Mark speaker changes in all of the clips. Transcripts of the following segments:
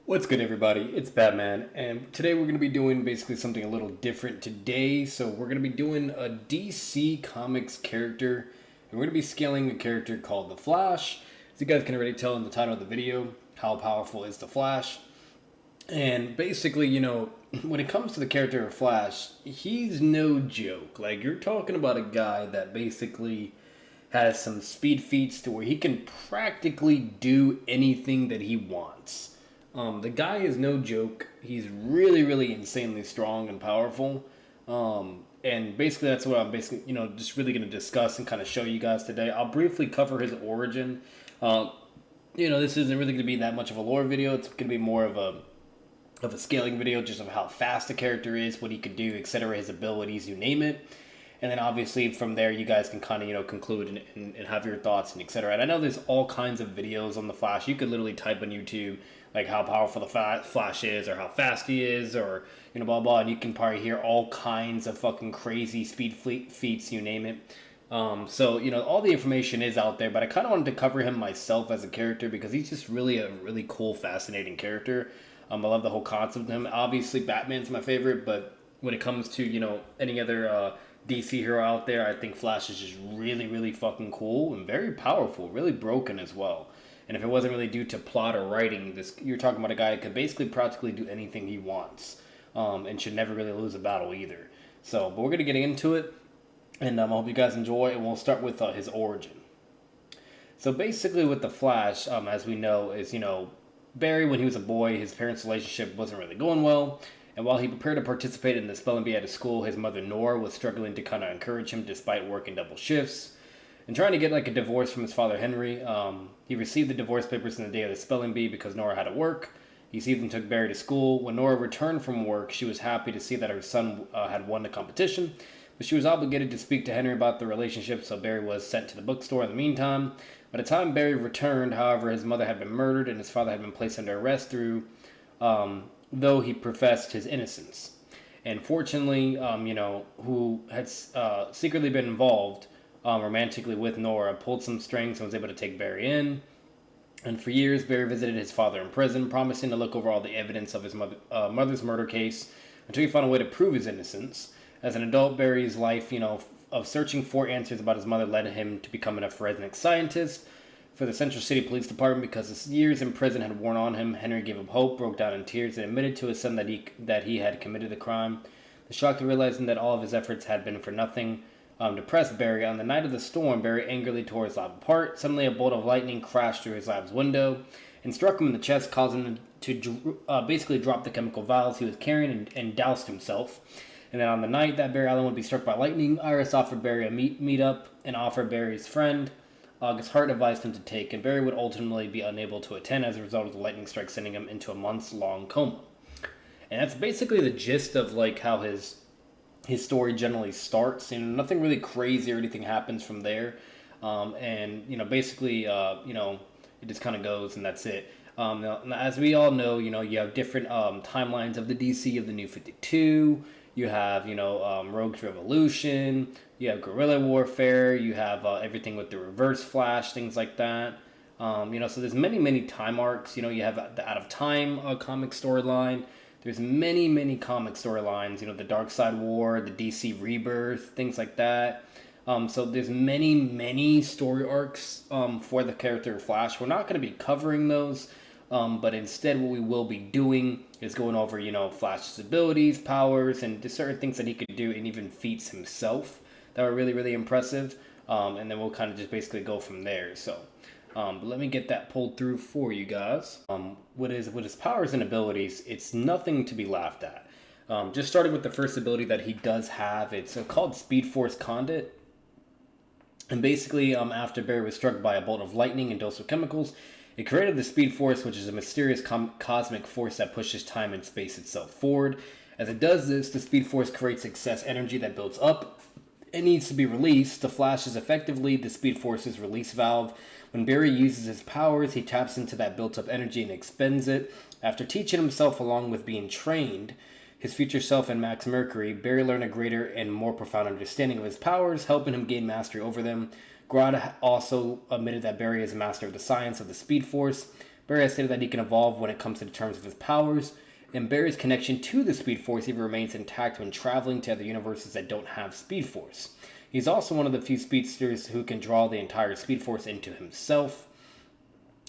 Speaker 1: What's good, everybody? It's Batman, and today we're going to be doing basically something a little different today. So we're going to be doing a DC Comics character, and we're going to be scaling a character called the Flash. As you guys can already tell in the title of the video, how powerful is the Flash? And basically, when it comes to the character of Flash, he's no joke. Like, you're talking about a guy that basically has some speed feats to where he can practically do anything that he wants. The guy is no joke. He's really, really insanely strong and powerful. And basically, that's what I'm basically, just really going to discuss and kind of show you guys today. I'll briefly cover his origin. This isn't really going to be that much of a lore video. It's going to be more of a scaling video, just of how fast the character is, what he could do, etc., his abilities, you name it. And then obviously from there, you guys can kind of, conclude and have your thoughts and etc. And I know there's all kinds of videos on the Flash. You could literally type on YouTube, like how powerful the Flash is or how fast he is or, blah, blah. And you can probably hear all kinds of fucking crazy speed feats, you name it. So, all the information is out there, but I kind of wanted to cover him myself as a character because he's just really a really cool, fascinating character. I love the whole concept of him. Obviously, Batman's my favorite, but when it comes to, any other DC hero out there, I think Flash is just really, really fucking cool and very powerful, really broken as well. And if it wasn't really due to plot or writing, you're talking about a guy that could basically practically do anything he wants, and should never really lose a battle either. So, but we're going to get into it, and I hope you guys enjoy, and we'll start with his origin. So basically with the Flash, as we know, is, Barry, when he was a boy, his parents' relationship wasn't really going well. And while he prepared to participate in the spelling bee at his school, his mother Nora was struggling to kind of encourage him despite working double shifts. And trying to get a divorce from his father Henry, he received the divorce papers in the day of the spelling bee because Nora had to work. He even took Barry to school. When Nora returned from work, she was happy to see that her son had won the competition, but she was obligated to speak to Henry about the relationship, so Barry was sent to the bookstore in the meantime. By the time Barry returned, however, his mother had been murdered and his father had been placed under arrest though he professed his innocence. And fortunately, who had secretly been involved romantically with Nora, pulled some strings and was able to take Barry in. And for years, Barry visited his father in prison, promising to look over all the evidence of his mother's murder case until he found a way to prove his innocence. As an adult, Barry's life, of searching for answers about his mother led him to becoming a forensic scientist for the Central City Police Department. Because his years in prison had worn on him, Henry gave up hope, broke down in tears, and admitted to his son that he had committed the crime. The shock to realizing that all of his efforts had been for nothing depressed Barry. On the night of the storm, Barry angrily tore his lab apart. Suddenly, a bolt of lightning crashed through his lab's window and struck him in the chest, causing him to basically drop the chemical vials he was carrying and doused himself. And then on the night that Barry Allen would be struck by lightning, Iris offered Barry a meet up and offered Barry's friend August Hart advised him to take, and Barry would ultimately be unable to attend as a result of the lightning strike, sending him into a months-long coma. And that's basically the gist of how his story generally starts. Nothing really crazy or anything happens from there. Basically, it just kind of goes and that's it. Now, as we all know, you have different timelines of the DC of the New 52. You have, Rogue's Revolution. You have Guerrilla Warfare. You have everything with the Reverse Flash, things like that. So there's many, many time arcs. You have the Out of Time comic storyline. There's many, many comic storylines. The Dark Side War, the DC Rebirth, things like that. So there's many, many story arcs for the character of Flash. We're not going to be covering those. But instead what we will be doing is going over, Flash's abilities, powers, and just certain things that he could do, and even feats himself that were really, really impressive. And then we'll kind of just basically go from there. So, but let me get that pulled through for you guys. With his powers and abilities, it's nothing to be laughed at. Just starting with the first ability that he does have, it's called Speed Force Conduit. And basically, after Barry was struck by a bolt of lightning and dose of chemicals, it created the Speed Force, which is a mysterious cosmic force that pushes time and space itself forward. As it does this, the Speed Force creates excess energy that builds up. It needs to be released. The Flash is effectively the Speed Force's release valve. When Barry uses his powers, he taps into that built-up energy and expends it. After teaching himself along with being trained, his future self and Max Mercury, Barry learned a greater and more profound understanding of his powers, helping him gain mastery over them. Grodd also admitted that Barry is a master of the science of the Speed Force. Barry has stated that he can evolve when it comes to the terms of his powers, and Barry's connection to the Speed Force even remains intact when traveling to other universes that don't have Speed Force. He's also one of the few speedsters who can draw the entire Speed Force into himself,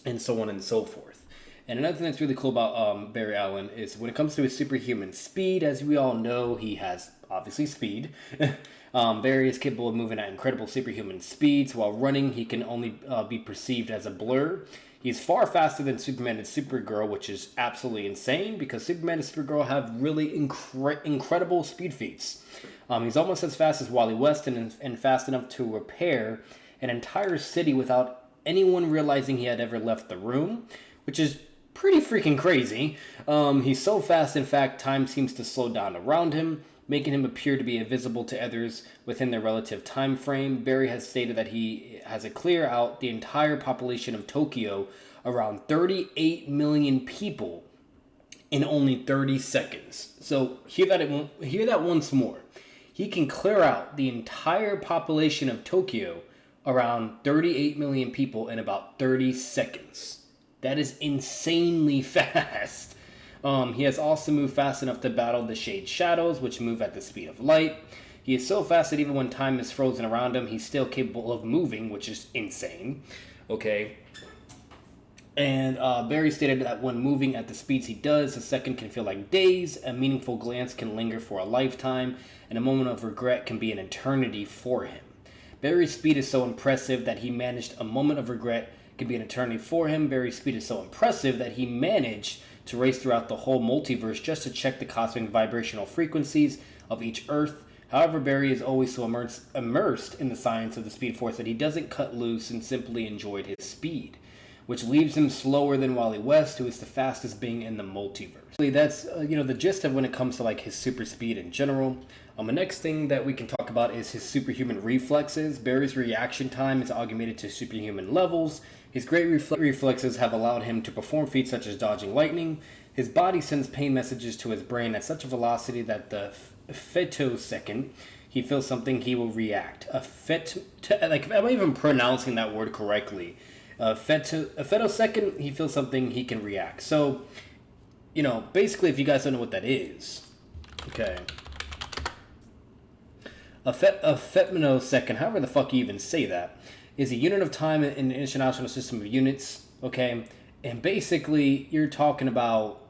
Speaker 1: and so on and so forth. And another thing that's really cool about Barry Allen is when it comes to his superhuman speed, as we all know, he has obviously speed. Barry is capable of moving at incredible superhuman speeds. While running, he can only be perceived as a blur. He's far faster than Superman and Supergirl, which is absolutely insane because Superman and Supergirl have really incredible speed feats. He's almost as fast as Wally West and fast enough to repair an entire city without anyone realizing he had ever left the room, which is pretty freaking crazy. He's so fast, in fact, time seems to slow down around him, making him appear to be invisible to others within their relative time frame. Barry has stated that he has to clear out the entire population of Tokyo, around 38 million people, in only 30 seconds. So hear that once more. He can clear out the entire population of Tokyo, around 38 million people, in about 30 seconds. That is insanely fast. He has also moved fast enough to battle the Shade Shadows, which move at the speed of light. He is so fast that even when time is frozen around him, he's still capable of moving, which is insane. Okay. And Barry stated that when moving at the speeds he does, a second can feel like days, a meaningful glance can linger for a lifetime, and a moment of regret can be an eternity for him. Barry's speed is so impressive that he managed a moment of regret can be an eternity for him. Barry's speed is so impressive that he managed to race throughout the whole multiverse just to check the cosmic vibrational frequencies of each Earth. However, Barry is always so immersed in the science of the Speed Force that he doesn't cut loose and simply enjoyed his speed, which leaves him slower than Wally West, who is the fastest being in the multiverse. That's the gist of when it comes to like his super speed in general. The next thing that we can talk about is his superhuman reflexes. Barry's reaction time is augmented to superhuman levels. His great reflexes have allowed him to perform feats such as dodging lightning. His body sends pain messages to his brain at such a velocity that the femtosecond he feels something, he will react. Am I even pronouncing that word correctly? A femtosecond, he feels something, he can react. So, basically, if you guys don't know what that is, okay. A femtosecond, however the fuck you even say that, is a unit of time in the international system of units, okay? And basically, you're talking about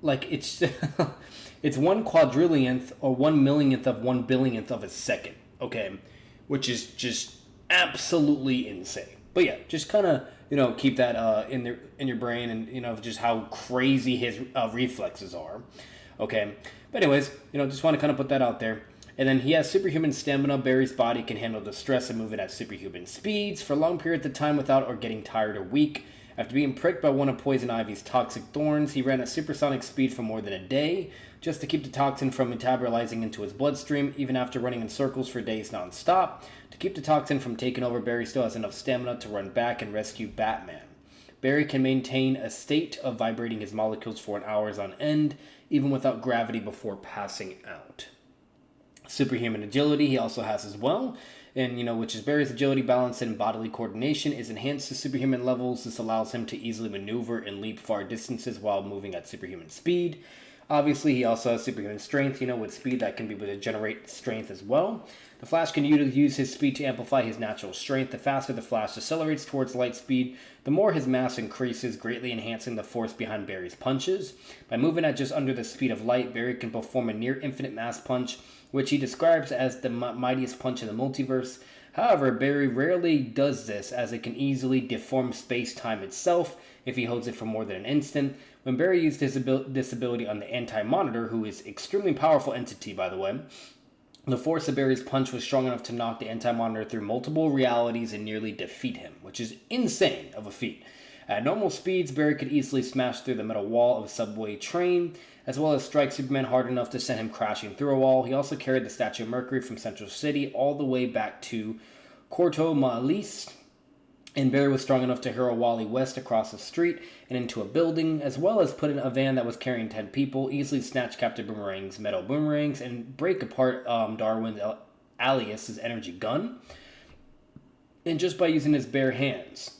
Speaker 1: it's it's 1/4,000,000th or 1/1,000,000th of 1/1000,000th of a second, okay? Which is just absolutely insane. But yeah, just kind of, keep that in your brain and, just how crazy his reflexes are, okay? But anyways, just want to kind of put that out there. And then he has superhuman stamina. Barry's body can handle the stress of moving at superhuman speeds for long periods of time without or getting tired or weak. After being pricked by one of Poison Ivy's toxic thorns, he ran at supersonic speed for more than a day, just to keep the toxin from metabolizing into his bloodstream, even after running in circles for days non-stop. To keep the toxin from taking over, Barry still has enough stamina to run back and rescue Batman. Barry can maintain a state of vibrating his molecules for hours on end, even without gravity before passing out. Superhuman agility he also has as well, and which is Barry's agility, balance, and bodily coordination is enhanced to superhuman levels. This allows him to easily maneuver and leap far distances while moving at superhuman speed. Obviously, he also has superhuman strength, with speed that can be able to generate strength as well. The Flash can use his speed to amplify his natural strength. The faster the Flash accelerates towards light speed, the more his mass increases, greatly enhancing the force behind Barry's punches. By moving at just under the speed of light, Barry can perform a near-infinite mass punch, which he describes as the mightiest punch in the multiverse. However, Barry rarely does this, as it can easily deform space-time itself if he holds it for more than an instant. When Barry used this ability on the Anti-Monitor, who is an extremely powerful entity, by the way, the force of Barry's punch was strong enough to knock the Anti-Monitor through multiple realities and nearly defeat him, which is insane of a feat. At normal speeds, Barry could easily smash through the metal wall of a subway train, as well as strike Superman hard enough to send him crashing through a wall. He also carried the Statue of Mercury from Central City all the way back to Corto Maltese, and Barry was strong enough to hurl Wally West across the street and into a building, as well as put in a van that was carrying 10 people, easily snatch Captain Boomerang's metal boomerangs, and break apart Darwin Alias's energy gun, and just by using his bare hands.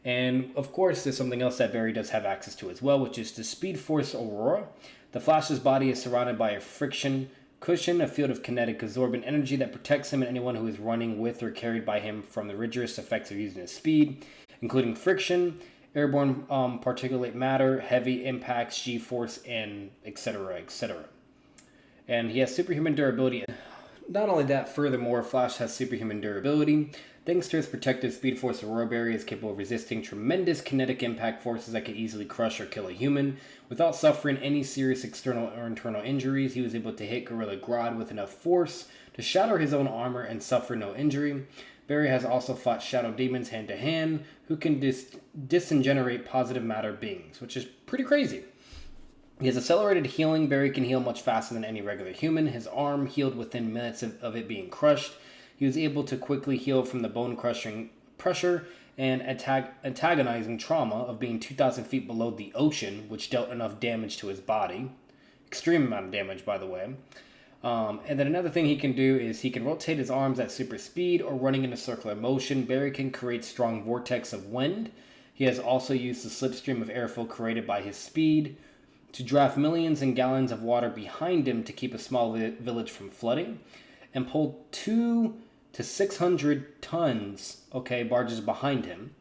Speaker 1: And of course, there's something else that Barry does have access to as well, which is the Speed Force Aurora. The Flash's body is surrounded by a friction cushion, a field of kinetic absorbent energy that protects him and anyone who is running with or carried by him from the rigorous effects of using his speed, including friction, airborne particulate matter, heavy impacts, G-force, and etc., etc. And he has superhuman durability. Not only that, furthermore, Flash has superhuman durability. Thanks to his protective Speed Force Aurora, Barry is capable of resisting tremendous kinetic impact forces that could easily crush or kill a human. Without suffering any serious external or internal injuries, he was able to hit Gorilla Grodd with enough force to shatter his own armor and suffer no injury. Barry has also fought shadow demons hand-to-hand, who can disintegrate positive matter beings, which is pretty crazy. He has accelerated healing. Barry can heal much faster than any regular human. His arm healed within minutes of it being crushed. He was able to quickly heal from the bone-crushing pressure and antagonizing trauma of being 2,000 feet below the ocean, which dealt enough damage to his body. Extreme amount of damage, by the way. And then another thing he can do is he can rotate his arms at super speed or running in a circular motion. Barry can create strong vortex of wind. He has also used the slipstream of airflow created by his speed to draft millions and gallons of water behind him to keep a small village from flooding, and pull 2 to 600 tons, barges behind him.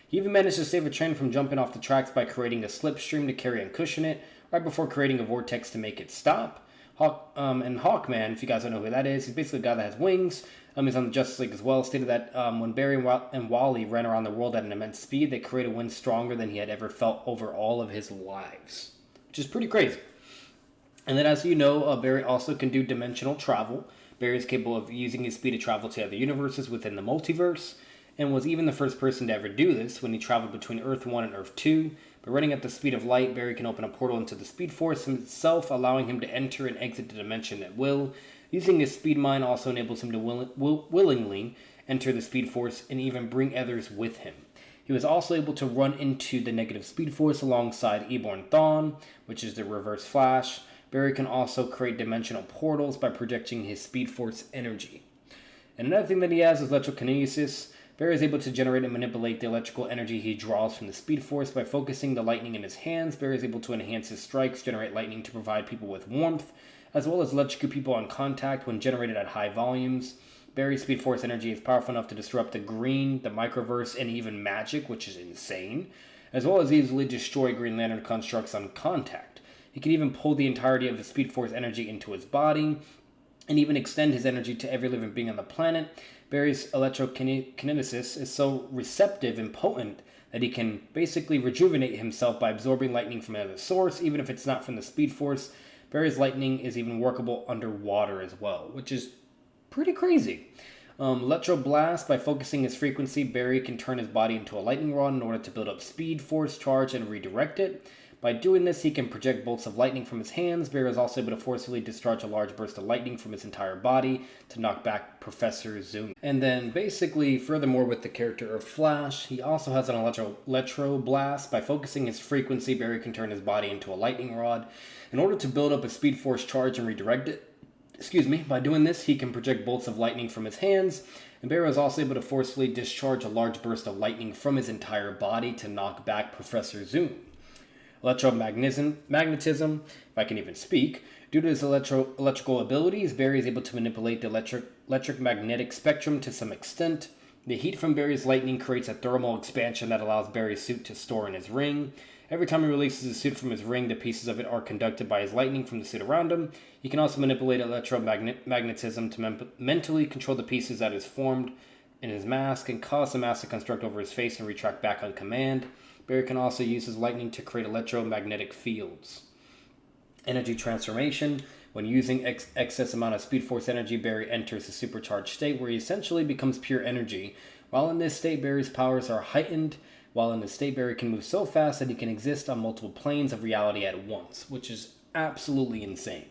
Speaker 1: He even managed to save a train from jumping off the tracks by creating a slipstream to carry and cushion it, right before creating a vortex to make it stop. And Hawkman, if you guys don't know who that is, he's basically a guy that has wings. He's on the Justice League as well. Stated that when Barry and Wally ran around the world at an immense speed, they created wind stronger than he had ever felt over all of his lives, which is pretty crazy. And then, as you know, Barry also can do dimensional travel. Barry is capable of using his speed to travel to other universes within the multiverse, and was even the first person to ever do this when he traveled between Earth 1 and Earth 2. By running at the speed of light, Barry can open a portal into the Speed Force himself, allowing him to enter and exit the dimension at will. Using his speed mine also enables him to willingly enter the Speed Force and even bring others with him. He was also able to run into the negative Speed Force alongside Eborn Thawne, which is the Reverse Flash. Barry can also create dimensional portals by projecting his Speed Force energy. And another thing that he has is electrokinesis. Barry is able to generate and manipulate the electrical energy he draws from the Speed Force. By focusing the lightning in his hands, Barry is able to enhance his strikes, generate lightning to provide people with warmth, as well as electrocute people on contact when generated at high volumes. Barry's Speed Force energy is powerful enough to disrupt the Green, the Microverse, and even magic, which is insane, as well as easily destroy Green Lantern constructs on contact. He can even pull the entirety of the Speed Force energy into his body, and even extend his energy to every living being on the planet. Barry's electrokinesis is so receptive and potent that he can basically rejuvenate himself by absorbing lightning from another source, even if it's not from the Speed Force. Barry's lightning is even workable underwater as well, which is pretty crazy. Electro Blast, by focusing his frequency, Barry can turn his body into a lightning rod in order to build up speed, force, charge, and redirect it. By doing this, he can project bolts of lightning from his hands. Barry is also able to forcefully discharge a large burst of lightning from his entire body to knock back Professor Zoom. And then basically, furthermore, with the character of Flash, he also has an Electro Blast. By focusing his frequency, Barry can turn his body into a lightning rod in order to build up a speed force charge and redirect it. By doing this, he can project bolts of lightning from his hands, and Barry is also able to forcefully discharge a large burst of lightning from his entire body to knock back Professor Zoom. Electromagnetism, if I can even speak. Due to his electrical abilities, Barry is able to manipulate the electric magnetic spectrum to some extent. The heat from Barry's lightning creates a thermal expansion that allows Barry's suit to store in his ring. Every time he releases his suit from his ring, the pieces of it are conducted by his lightning from the suit around him. He can also manipulate electromagnetism to mentally control the pieces that is formed in his mask and cause the mask to construct over his face and retract back on command. Barry can also use his lightning to create electromagnetic fields. Energy transformation. When using excess amount of Speed Force energy, Barry enters a supercharged state where he essentially becomes pure energy. While in this state, Barry's powers are heightened. While in this state, Barry can move so fast that he can exist on multiple planes of reality at once, which is absolutely insane.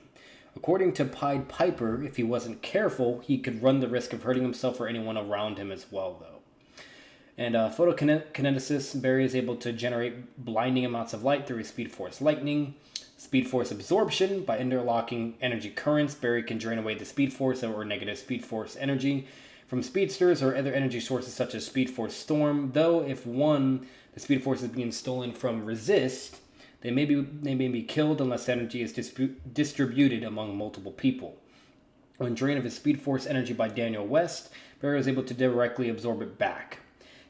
Speaker 1: According to Pied Piper, if he wasn't careful, he could run the risk of hurting himself or anyone around him as well, though. And photokinesis, Barry is able to generate blinding amounts of light through his Speed Force lightning. Speed Force absorption, by interlocking energy currents, Barry can drain away the Speed Force or negative Speed Force energy from speedsters or other energy sources such as Speed Force Storm, though if the Speed Force is being stolen from Resist, they may be killed unless energy is distributed among multiple people. When drained of his Speed Force energy by Daniel West, Barry was able to directly absorb it back.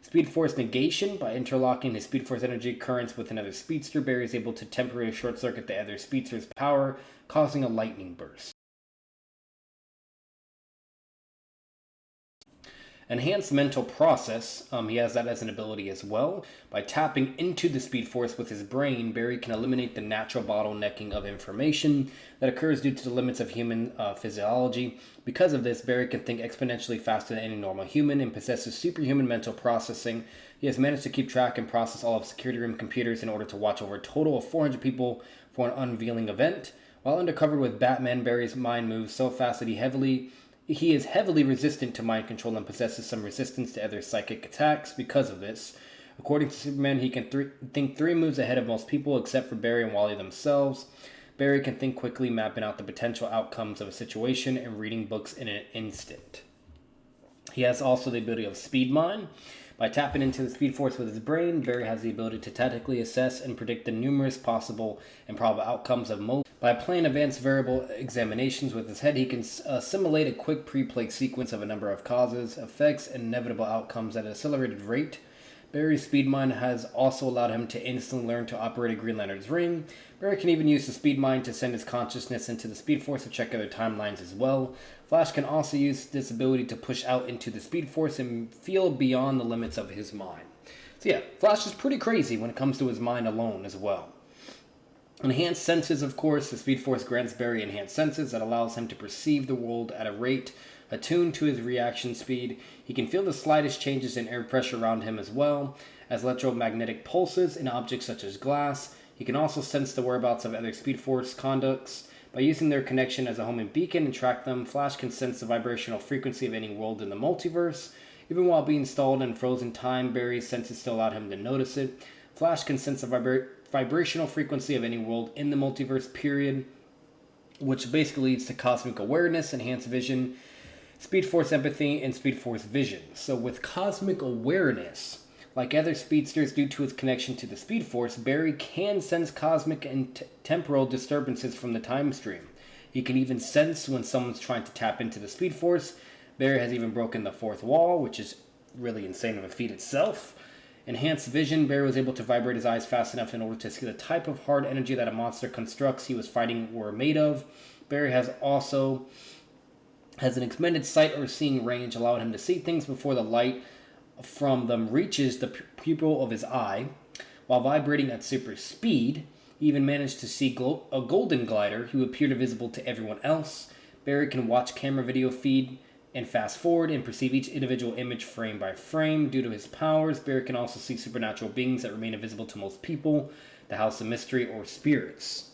Speaker 1: Speed Force negation: by interlocking his Speed Force energy currents with another speedster, Barry is able to temporarily short-circuit the other speedster's power, causing a lightning burst. Enhanced mental process, he has that as an ability as well. By tapping into the Speed Force with his brain, Barry can eliminate the natural bottlenecking of information that occurs due to the limits of human physiology. Because of this, Barry can think exponentially faster than any normal human and possesses superhuman mental processing. He has managed to keep track and process all of security room computers in order to watch over a total of 400 people for an unveiling event. While undercover with Batman, Barry's mind moves so fast that he is heavily resistant to mind control and possesses some resistance to other psychic attacks because of this. According to Superman, he can think 3 moves ahead of most people except for Barry and Wally themselves. Barry can think quickly, mapping out the potential outcomes of a situation and reading books in an instant. He has also the ability of Speed Mind. By tapping into the Speed Force with his brain, Barry has the ability to tactically assess and predict the numerous possible and probable outcomes of most. By applying advanced variable examinations with his head, he can simulate a quick pre-played sequence of a number of causes, effects, and inevitable outcomes at an accelerated rate. Barry's Speed Mind has also allowed him to instantly learn to operate a Green Lantern's ring. Barry can even use the Speed Mind to send his consciousness into the Speed Force to check other timelines as well. Flash can also use this ability to push out into the Speed Force and feel beyond the limits of his mind. So yeah, Flash is pretty crazy when it comes to his mind alone as well. Enhanced senses, of course. The Speed Force grants Barry enhanced senses that allows him to perceive the world at a rate attuned to his reaction speed. He can feel the slightest changes in air pressure around him as well as electromagnetic pulses in objects such as glass. He can also sense the whereabouts of other Speed Force conducts. By using their connection as a homing beacon and track them, Flash can sense the vibrational frequency of any world in the multiverse. Even while being stalled in frozen time, Barry's senses still allowed him to notice it. Flash can sense the vibrational frequency of any world in the multiverse, period, which basically leads to cosmic awareness, enhanced vision, Speed Force empathy, and Speed Force vision. So with cosmic awareness, like other speedsters, due to its connection to the Speed Force, Barry can sense cosmic and temporal disturbances from the time stream. He can even sense when someone's trying to tap into the Speed Force. Barry has even broken the fourth wall, which is really insane of a feat itself. Enhanced vision: Barry was able to vibrate his eyes fast enough in order to see the type of hard energy that a monster constructs he was fighting were made of. Barry has an expanded sight or seeing range, allowing him to see things before the light from them reaches the pupil of his eye. While vibrating at super speed, he even managed to see a golden glider who appeared invisible to everyone else. Barry can watch camera video feed and fast forward and perceive each individual image frame by frame. Due to his powers, Barry can also see supernatural beings that remain invisible to most people, the House of Mystery, or spirits.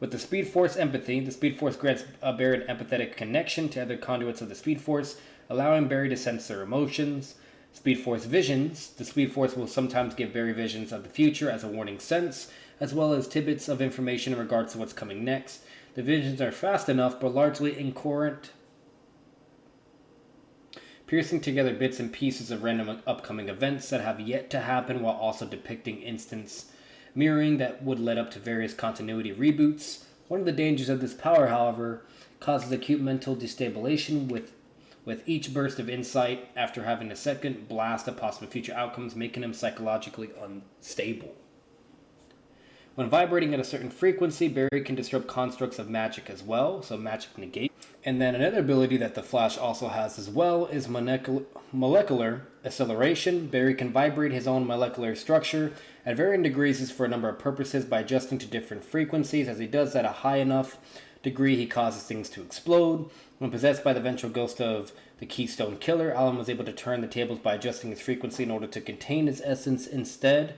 Speaker 1: With the Speed Force empathy, the Speed Force grants Barry an empathetic connection to other conduits of the Speed Force, allowing Barry to sense their emotions. Speed Force visions: the Speed Force will sometimes give Barry visions of the future as a warning sense, as well as tidbits of information in regards to what's coming next. The visions are fast enough, but largely incoherent, piercing together bits and pieces of random upcoming events that have yet to happen, while also depicting instance mirroring that would lead up to various continuity reboots. One of the dangers of this power, however, causes acute mental destabilization with each burst of insight after having a second blast of possible future outcomes, making him psychologically unstable. When vibrating at a certain frequency, Barry can disrupt constructs of magic as well, so magic negate. And then another ability that the Flash also has as well is molecular acceleration. Barry can vibrate his own molecular structure at varying degrees for a number of purposes by adjusting to different frequencies. As he does at a high enough degree, he causes things to explode. When possessed by the vengeful ghost of the Keystone Killer, Alan was able to turn the tables by adjusting his frequency in order to contain his essence instead.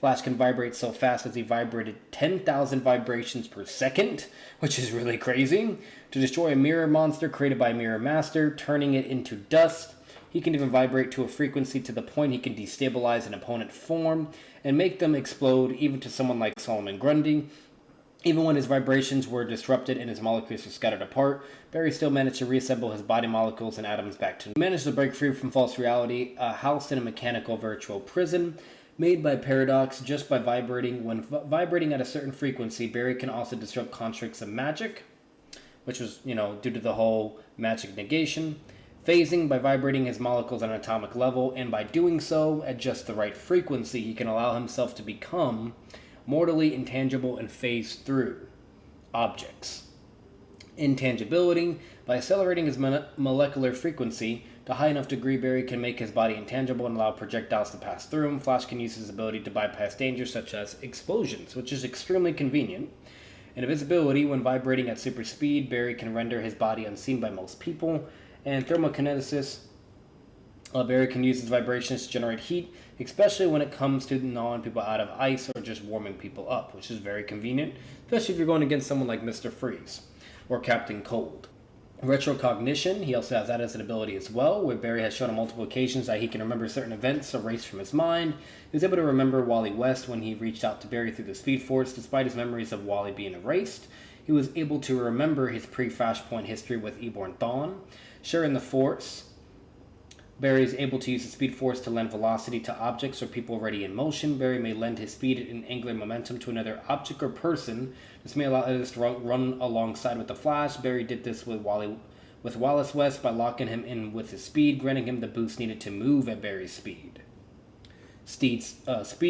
Speaker 1: Flash can vibrate so fast as he vibrated 10,000 vibrations per second, which is really crazy, to destroy a mirror monster created by Mirror Master, turning it into dust. He can even vibrate to a frequency to the point he can destabilize an opponent form and make them explode, even to someone like Solomon Grundy. Even when his vibrations were disrupted and his molecules were scattered apart, Barry still managed to reassemble his body molecules and atoms back to. He managed to break free from false reality, housed in a mechanical virtual prison made by paradox just by vibrating. When vibrating at a certain frequency, Barry can also disrupt constructs of magic, which was, due to the whole magic negation. Phasing by vibrating his molecules on an atomic level, and by doing so at just the right frequency, he can allow himself to become mortally intangible and phase through objects. Intangibility, by accelerating his molecular frequency to a high enough degree, Barry can make his body intangible and allow projectiles to pass through him. Flash can use his ability to bypass dangers such as explosions, which is extremely convenient. And invisibility, when vibrating at super speed, Barry can render his body unseen by most people. And thermokinesis, Barry can use his vibrations to generate heat, especially when it comes to gnawing people out of ice or just warming people up, which is very convenient, especially if you're going against someone like Mr. Freeze or Captain Cold. Retrocognition, he also has that as an ability as well, where Barry has shown on multiple occasions that he can remember certain events erased from his mind. He was able to remember Wally West when he reached out to Barry through the Speed Force, despite his memories of Wally being erased. He was able to remember his pre-Flashpoint history with Eborn Thawne. Sharing the Force, Barry is able to use the Speed Force to lend velocity to objects or people already in motion. Barry may lend his speed and angular momentum to another object or person. This may allow others to run alongside with the Flash. Barry did this with Wallace West by locking him in with his speed, granting him the boost needed to move at Barry's speed. Speed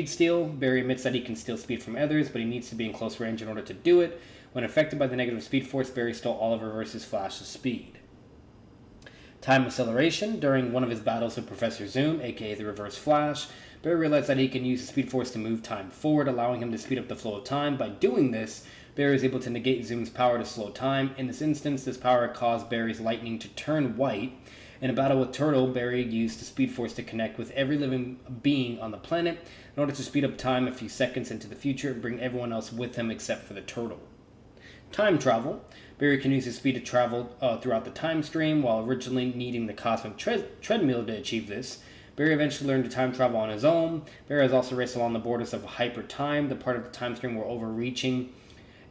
Speaker 1: steal, Barry admits that he can steal speed from others, but he needs to be in close range in order to do it. When affected by the negative Speed Force, Barry stole all of Reverse's Flash's speed. Time acceleration, during one of his battles with Professor Zoom, aka the Reverse Flash, Barry realized that he can use the Speed Force to move time forward, allowing him to speed up the flow of time. By doing this, Barry is able to negate Zoom's power to slow time. In this instance, this power caused Barry's lightning to turn white. In a battle with Turtle, Barry used the Speed Force to connect with every living being on the planet in order to speed up time a few seconds into the future and bring everyone else with him except for the Turtle. Time travel. Barry can use his speed to travel throughout the time stream, while originally needing the cosmic treadmill to achieve this. Barry eventually learned to time travel on his own. Barry has also raced along the borders of hyper-time, the part of the time stream where overreaching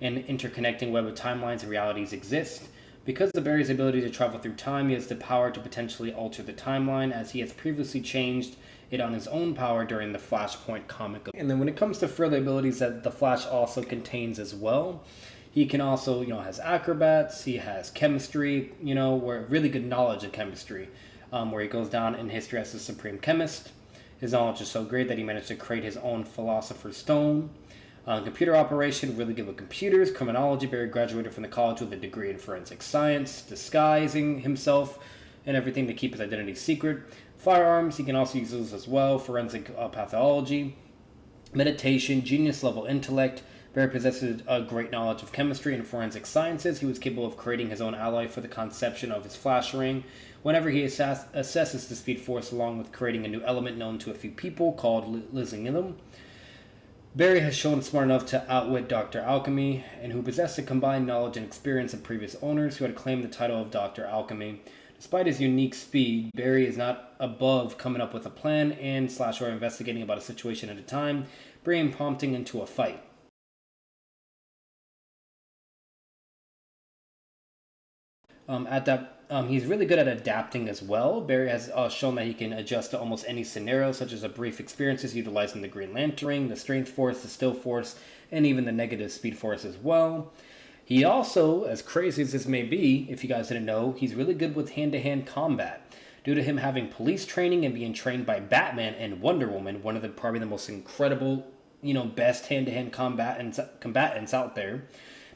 Speaker 1: and interconnecting web of timelines and realities exist. Because of Barry's ability to travel through time, he has the power to potentially alter the timeline, as he has previously changed it on his own power during the Flashpoint comic. And then when it comes to further abilities that the Flash also contains as well, he can also, has acrobats, he has chemistry, where really good knowledge of chemistry, where he goes down in history as the supreme chemist. His knowledge is so great that he managed to create his own Philosopher's Stone. Computer operation, really good with computers. Criminology, Barry graduated from the college with a degree in forensic science, disguising himself and everything to keep his identity secret. Firearms, he can also use those as well. Forensic pathology. Meditation, genius level intellect. Barry possesses a great knowledge of chemistry and forensic sciences. He was capable of creating his own alloy for the conception of his flash ring. Whenever he assesses the Speed Force, along with creating a new element known to a few people called Lysingium. Barry has shown smart enough to outwit Dr. Alchemy, and who possessed the combined knowledge and experience of previous owners who had claimed the title of Dr. Alchemy. Despite his unique speed, Barry is not above coming up with a plan and or investigating about a situation at a time, bringing prompting into a fight. He's really good at adapting as well. Barry has shown that he can adjust to almost any scenario, such as a brief experiences utilizing the Green Lantern ring, the Strength Force, the Still Force, and even the Negative Speed Force as well. He also, as crazy as this may be, if you guys didn't know, he's really good with hand-to-hand combat. Due to him having police training and being trained by Batman and Wonder Woman, one of the probably the most incredible, best hand-to-hand combatants out there.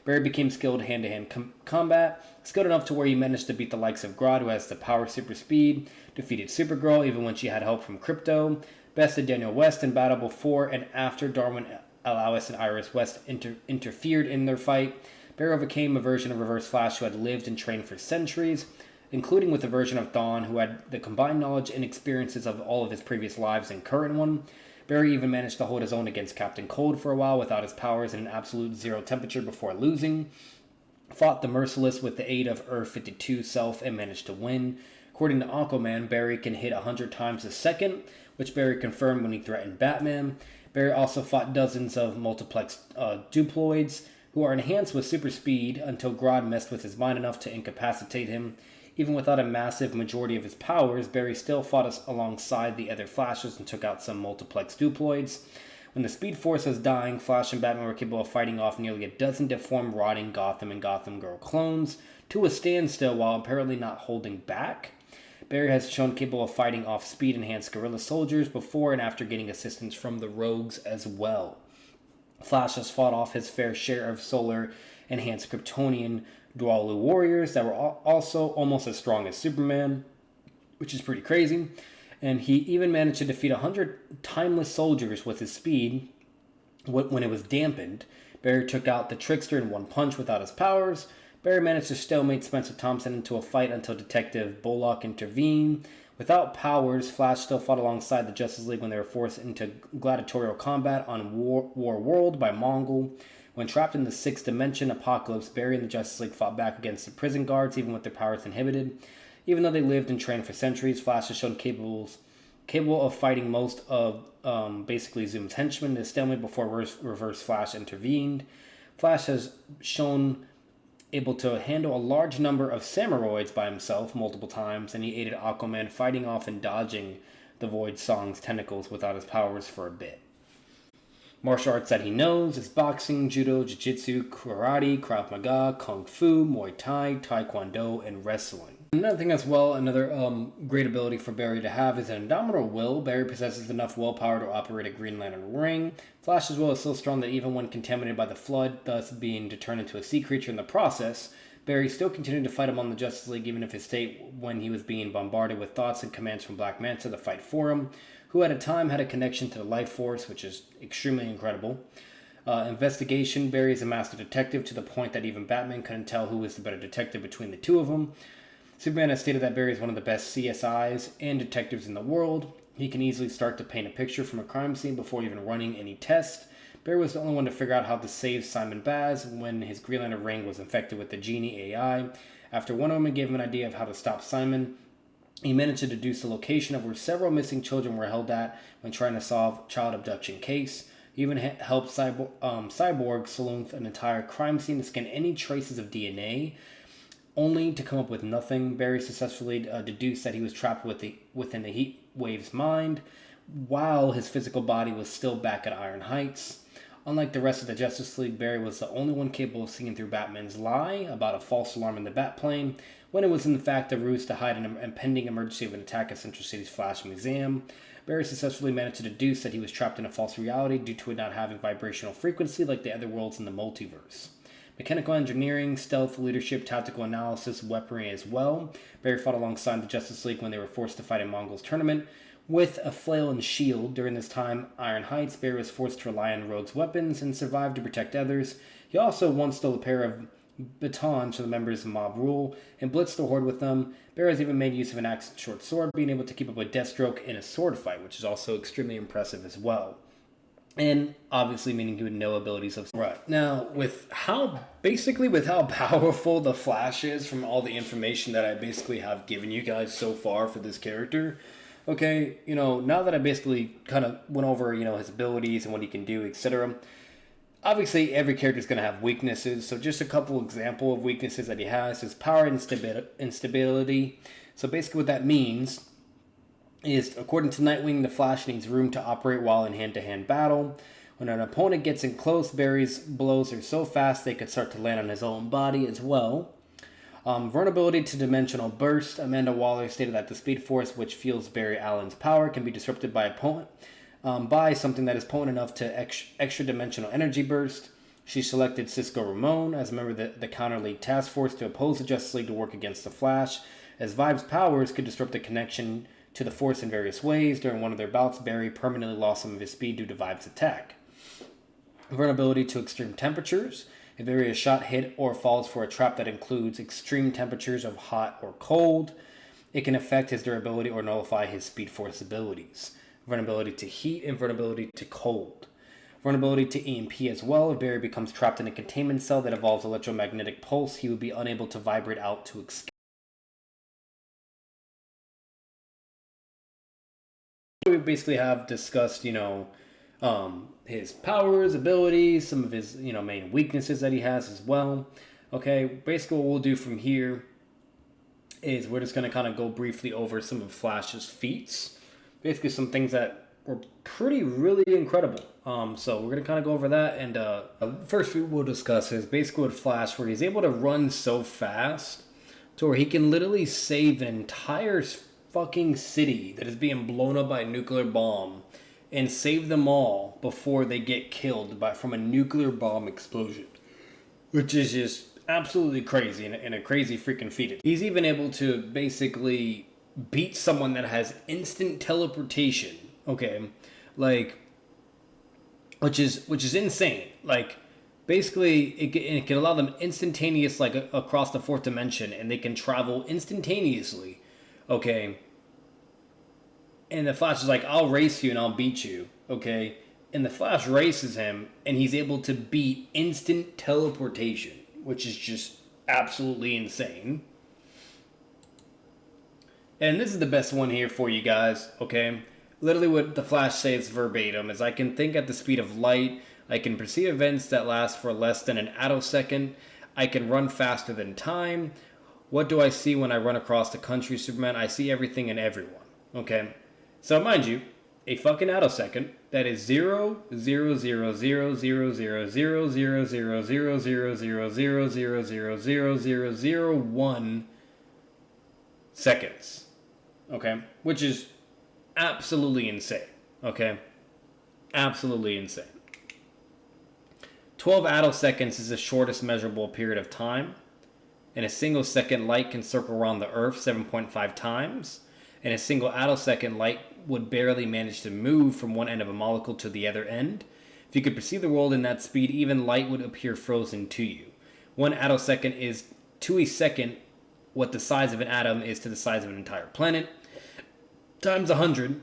Speaker 1: Barry became skilled hand-to-hand combat, skilled enough to where he managed to beat the likes of Grodd, who has the power super speed, defeated Supergirl even when she had help from Krypto, bested Daniel West in battle before and after Darwin Alaus and Iris West interfered in their fight. Barry overcame a version of Reverse Flash who had lived and trained for centuries, including with a version of Thawne who had the combined knowledge and experiences of all of his previous lives and current one. Barry even managed to hold his own against Captain Cold for a while without his powers in an absolute zero temperature before losing. Fought the Merciless with the aid of Earth-52 self and managed to win. According to Aquaman, Barry can hit 100 times a second, which Barry confirmed when he threatened Batman. Barry also fought dozens of multiplex duploids. who are enhanced with super speed until Grodd messed with his mind enough to incapacitate him. Even without a massive majority of his powers, Barry still fought us alongside the other Flashes and took out some multiplex duploids. When the Speed Force was dying, Flash and Batman were capable of fighting off nearly a dozen deformed, rotting Gotham and Gotham Girl clones to a standstill while apparently not holding back. Barry has shown capable of fighting off speed-enhanced guerrilla soldiers before and after getting assistance from the Rogues as well. Flash has fought off his fair share of solar-enhanced Kryptonian Dwalu warriors that were also almost as strong as Superman, which is pretty crazy. And he even managed to defeat 100 timeless soldiers with his speed when it was dampened. Barry took out the Trickster in one punch without his powers. Barry managed to stalemate Spencer Thompson into a fight until Detective Bullock intervened. Without powers, Flash still fought alongside the Justice League when they were forced into gladiatorial combat on War World by Mongol. When trapped in the sixth dimension Apocalypse, Barry and the Justice League fought back against the prison guards even with their powers inhibited. Even though they lived and trained for centuries, Flash has shown capable of fighting most of basically Zoom's henchmen in a stalemate before Reverse Flash intervened. Flash has shown able to handle a large number of Samuroids by himself multiple times, and he aided Aquaman fighting off and dodging the Void Song's tentacles without his powers for a bit. Martial arts that he knows is boxing, judo, jiu-jitsu, karate, Krav Maga, kung fu, Muay Thai, taekwondo, and wrestling. Another thing as well, another great ability for Barry to have is an indomitable will. Barry possesses enough willpower to operate a Green Lantern ring. Flash's will is so strong that even when contaminated by the Flood, thus being turned into a sea creature in the process, Barry still continued to fight among the Justice League even if his state when he was being bombarded with thoughts and commands from Black Manta to fight for him, who at a time had a connection to the Life Force, which is extremely incredible. Investigation, Barry is a master detective to the point that even Batman couldn't tell who was the better detective between the two of them. Superman has stated that Barry is one of the best CSIs and detectives in the world. He can easily start to paint a picture from a crime scene before even running any test. Barry was the only one to figure out how to save Simon Baz when his Green Lantern ring was infected with the Genie AI. After Wonder Woman gave him an idea of how to stop Simon, he managed to deduce the location of where several missing children were held at when trying to solve child abduction case. He even helped Cyborg sleuth an entire crime scene to scan any traces of DNA, only to come up with nothing. Barry successfully deduced that he was trapped within the Heat Wave's mind, while his physical body was still back at Iron Heights. Unlike the rest of the Justice League, Barry was the only one capable of seeing through Batman's lie about a false alarm in the Batplane, when it was in fact a ruse to hide an impending emergency of an attack at Central City's Flash Museum. Barry successfully managed to deduce that he was trapped in a false reality due to it not having vibrational frequency like the other worlds in the multiverse. Mechanical engineering, stealth, leadership, tactical analysis, weaponry as well. Barry fought alongside the Justice League when they were forced to fight in Mongol's tournament with a flail and shield. During this time, Iron Heights, Barry was forced to rely on Rogue's weapons and survived to protect others. He also once stole a pair of batons from the members of Mob Rule and blitzed the Horde with them. Barry has even made use of an axe short sword, being able to keep up with Deathstroke in a sword fight, which is also extremely impressive as well. And obviously meaning he would know abilities of... Right. Now, with how powerful the Flash is from all the information that I basically have given you guys so far for this character, okay, now that I basically kind of went over, his abilities and what he can do, etc., obviously every character is going to have weaknesses, so just a couple example of weaknesses that he has is power instability. So basically what that means is, according to Nightwing, the Flash needs room to operate while in hand-to-hand battle. When an opponent gets in close, Barry's blows are so fast they could start to land on his own body as well. Vulnerability to dimensional burst. Amanda Waller stated that the Speed Force, which fuels Barry Allen's power, can be disrupted by something that is potent enough to extra-dimensional energy burst. She selected Cisco Ramon as a member of the Counter League Task Force to oppose the Justice League to work against the Flash, as Vibe's powers could disrupt the connection to the Force in various ways. During one of their bouts, Barry permanently lost some of his speed due to Vibe's attack. Vulnerability to extreme temperatures. If Barry is shot, hit, or falls for a trap that includes extreme temperatures of hot or cold, it can affect his durability or nullify his Speed Force abilities. Vulnerability to heat and vulnerability to cold. Vulnerability to EMP as well. If Barry becomes trapped in a containment cell that evolves electromagnetic pulse, he would be unable to vibrate out to escape. We basically have discussed, his powers, abilities, some of his main weaknesses that he has as well. Okay, basically what we'll do from here is we're just going to kind of go briefly over some of Flash's feats. Basically some things that were really incredible. So we're going to kind of go over that. And first feat we'll discuss is basically with Flash, where he's able to run so fast to where he can literally save an entire fucking city that is being blown up by a nuclear bomb and save them all before they get killed from a nuclear bomb explosion, which is just absolutely crazy and a crazy freaking feat. He's even able to basically beat someone that has instant teleportation. Okay, like which is insane. Like basically, it can allow them instantaneous across the fourth dimension, and they can travel instantaneously. Okay. And the Flash is like, I'll race you and I'll beat you, okay? And the Flash races him, and he's able to beat instant teleportation, which is just absolutely insane. And this is the best one here for you guys, okay? Literally what the Flash says verbatim is, I can think at the speed of light, I can perceive events that last for less than an attosecond, I can run faster than time. What do I see when I run across the country, Superman? I see everything and everyone, okay? So mind you, a fucking attosecond that is 0.000000000000000000001 seconds. Okay? Which is absolutely insane. Okay? Absolutely insane. 12 attoseconds is the shortest measurable period of time. In a single second, light can circle around the Earth 7.5 times. In a single attosecond, light would barely manage to move from one end of a molecule to the other end. If you could perceive the world in that speed, even light would appear frozen to you. 1 attosecond is to a second what the size of an atom is to the size of an entire planet, times 100.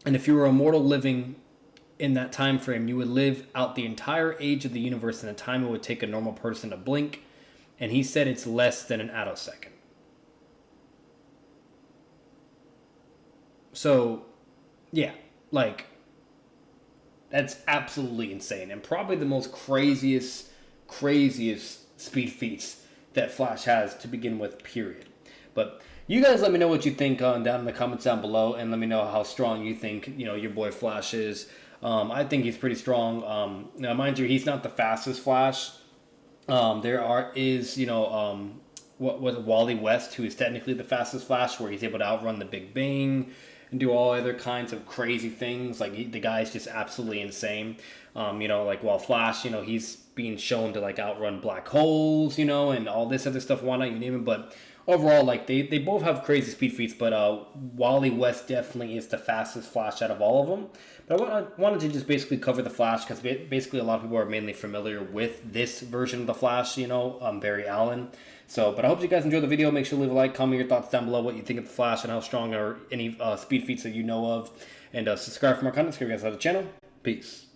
Speaker 1: And if you were a mortal living in that time frame, you would live out the entire age of the universe in the time it would take a normal person to blink. And he said it's less than an attosecond. So, yeah, like, that's absolutely insane. And probably the most craziest speed feats that Flash has to begin with, period. But you guys let me know what you think down in the comments down below, and let me know how strong you think, your boy Flash is. I think he's pretty strong. Now, mind you, he's not the fastest Flash. Wally West, who is technically the fastest Flash, where he's able to outrun the Big Bang and do all other kinds of crazy things. Like, the guy's just absolutely insane. While Flash, he's being shown to, outrun black holes, and all this other stuff, why not, you name it. But overall, they both have crazy speed feats, but Wally West definitely is the fastest Flash out of all of them. But I wanted to just basically cover the Flash, because basically a lot of people are mainly familiar with this version of the Flash, Barry Allen. So, but I hope you guys enjoyed the video. Make sure to leave a like, comment your thoughts down below, what you think of the Flash, and how strong or any speed feats that you know of. And subscribe for more content. Subscribe guys to the channel. Peace.